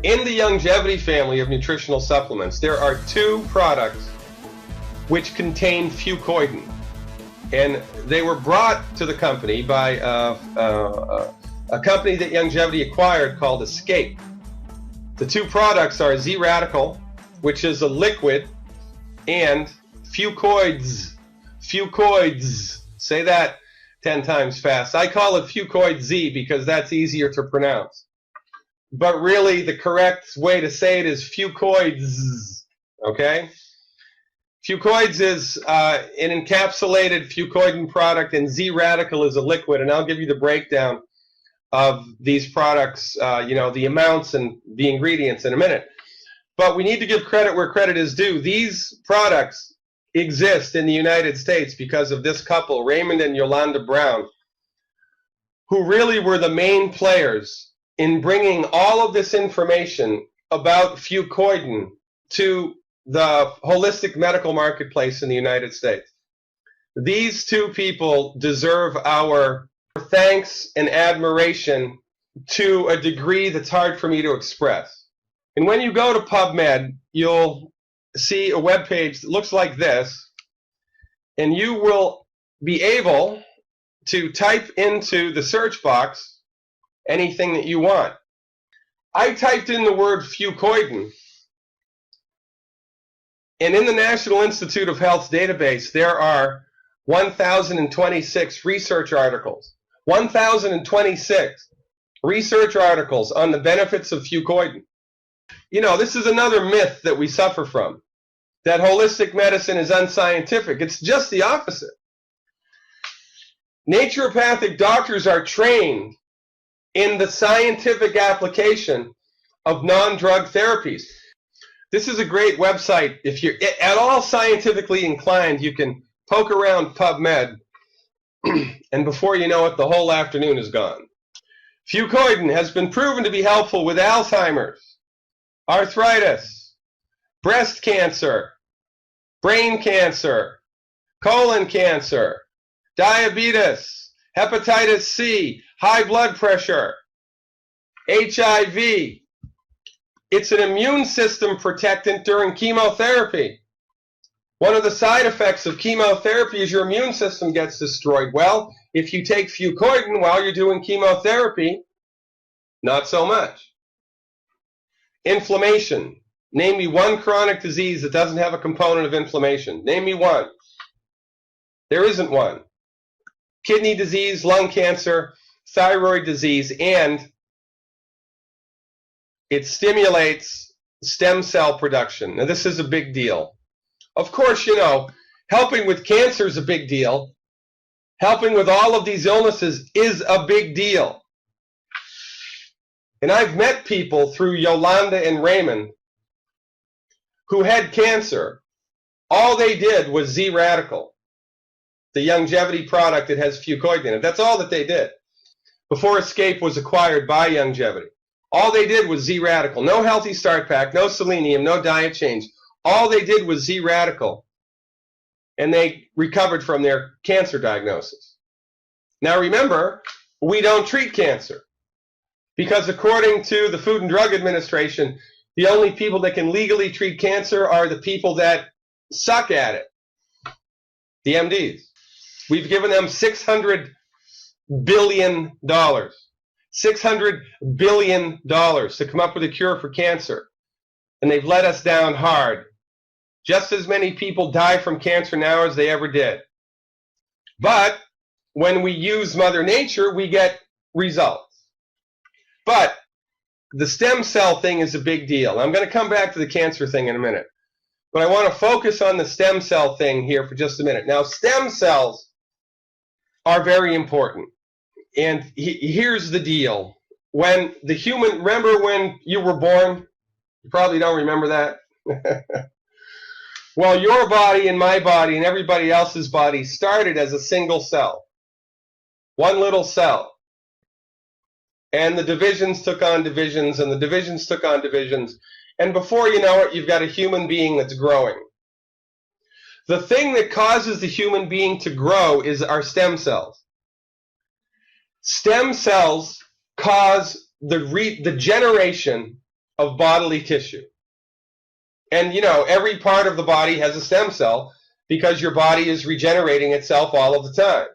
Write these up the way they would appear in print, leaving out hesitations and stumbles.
In the Youngevity family of nutritional supplements, there are two products which contain Fucoidan. And they were brought to the company by a company that Youngevity acquired called Escape. The two products are ZRadical, which is a liquid, and FucoidZ. FucoidZ. Say that 10 times fast. I call it FucoidZ because that's easier to pronounce. But really, the correct way to say it is FucoidZ. Okay? FucoidZ is an encapsulated Fucoidan product, and ZRadical is a liquid. And I'll give you the breakdown of these products, the amounts and the ingredients in a minute. But we need to give credit where credit is due. These products exist in the United States because of this couple, Raymond and Yolanda Brown, who really were the main players in bringing all of this information about Fucoidan to the holistic medical marketplace in the United States. These two people deserve our thanks and admiration to a degree that's hard for me to express. And when you go to PubMed, you'll see a web page that looks like this, and you will be able to type into the search box anything that you want. I typed in the word Fucoidan, and in the National Institute of Health's database, there are 1,026 research articles. 1,026 research articles on the benefits of Fucoidan. This is another myth that we suffer from, that holistic medicine is unscientific. It's just the opposite. Naturopathic doctors are trained in the scientific application of non-drug therapies. This is a great website. If you're at all scientifically inclined, you can poke around PubMed, and before you know it, the whole afternoon is gone. Fucoidan has been proven to be helpful with Alzheimer's, arthritis, breast cancer, brain cancer, colon cancer, diabetes, hepatitis C, high blood pressure, HIV. It's an immune system protectant during chemotherapy. One of the side effects of chemotherapy is your immune system gets destroyed. Well, if you take Fucoidan while you're doing chemotherapy, not so much. Inflammation. Name me one chronic disease that doesn't have a component of inflammation. Name me one. There isn't one. Kidney disease, lung cancer, thyroid disease, and it stimulates stem cell production. Now, this is a big deal. Of course, helping with cancer is a big deal. Helping with all of these illnesses is a big deal. And I've met people through Yolanda and Raymond who had cancer. All they did was ZRadical, the Youngevity product that has Fucoidan in it. That's all that they did. Before Escape was acquired by Youngevity, all they did was ZRadical. No Healthy Start Pack, no selenium, no diet change. All they did was ZRadical, and they recovered from their cancer diagnosis. Now remember, we don't treat cancer, because according to the Food and Drug Administration, the only people that can legally treat cancer are the people that suck at it, the MDs. We've given them $600 billion. $600 billion to come up with a cure for cancer. And they've let us down hard. Just as many people die from cancer now as they ever did. But when we use Mother Nature, we get results. But the stem cell thing is a big deal. I'm going to come back to the cancer thing in a minute. But I want to focus on the stem cell thing here for just a minute. Now, stem cells are very important. And here's the deal. When the human, remember when you were born? You probably don't remember that. Well, your body and my body and everybody else's body started as a single cell. One little cell. And the divisions took on divisions, and the divisions took on divisions. And before you know it, you've got a human being that's growing. The thing that causes the human being to grow is our stem cells. Stem cells cause the generation of bodily tissue. And, you know, every part of the body has a stem cell because your body is regenerating itself all of the time.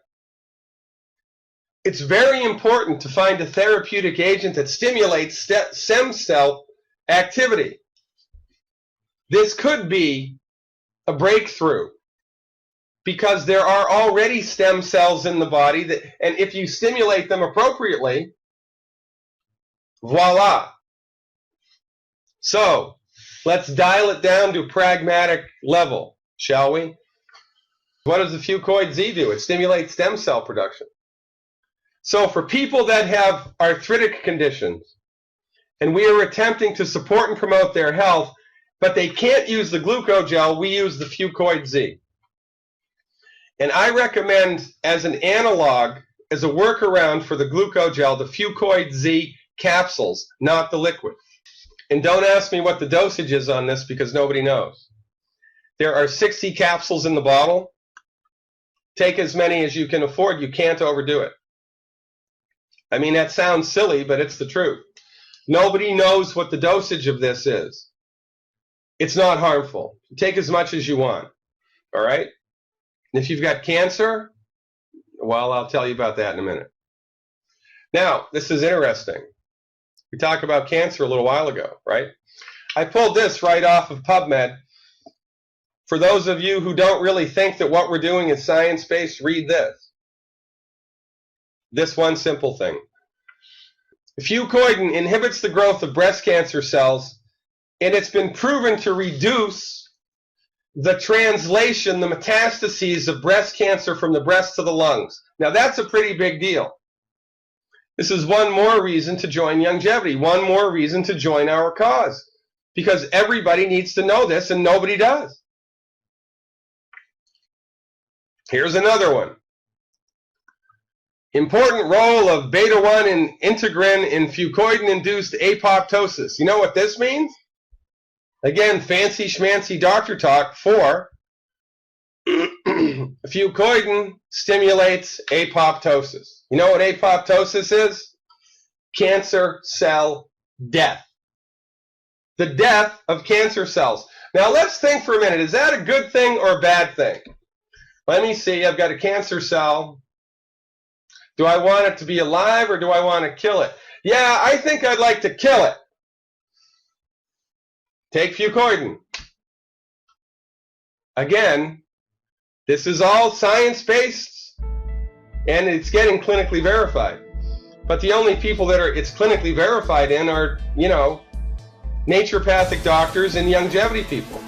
It's very important to find a therapeutic agent that stimulates stem cell activity. This could be a breakthrough because there are already stem cells in the body that, and if you stimulate them appropriately, voila. So let's dial it down to a pragmatic level, shall we? What does the FucoidZ do? It stimulates stem cell production. So for people that have arthritic conditions, and we are attempting to support and promote their health, but they can't use the glucogel, we use the FucoidZ. And I recommend as an analog, as a workaround for the glucogel, the FucoidZ capsules, not the liquid. And don't ask me what the dosage is on this because nobody knows. There are 60 capsules in the bottle. Take as many as you can afford. You can't overdo it. I mean, that sounds silly, but it's the truth. Nobody knows what the dosage of this is. It's not harmful. Take as much as you want. All right? And if you've got cancer, well, I'll tell you about that in a minute. Now, this is interesting. We talked about cancer a little while ago, right? I pulled this right off of PubMed. For those of you who don't really think that what we're doing is science-based, read this. This one simple thing. Fucoidan inhibits the growth of breast cancer cells, and it's been proven to reduce the translation, the metastases of breast cancer from the breast to the lungs. Now, that's a pretty big deal. This is one more reason to join Youngevity, one more reason to join our cause, because everybody needs to know this, and nobody does. Here's another one. Important role of beta-1 and integrin in Fucoidan-induced apoptosis. You know what this means? Again, fancy schmancy doctor talk for Fucoidan stimulates apoptosis. You know what apoptosis is? Cancer cell death. The death of cancer cells. Now let's think for a minute. Is that a good thing or a bad thing? Let me see. I've got a cancer cell. Do I want it to be alive or do I want to kill it? Yeah, I think I'd like to kill it. Take Fucoidan. Again, this is all science-based and it's getting clinically verified. But the only people that it's clinically verified in are, you know, naturopathic doctors and Youngevity people.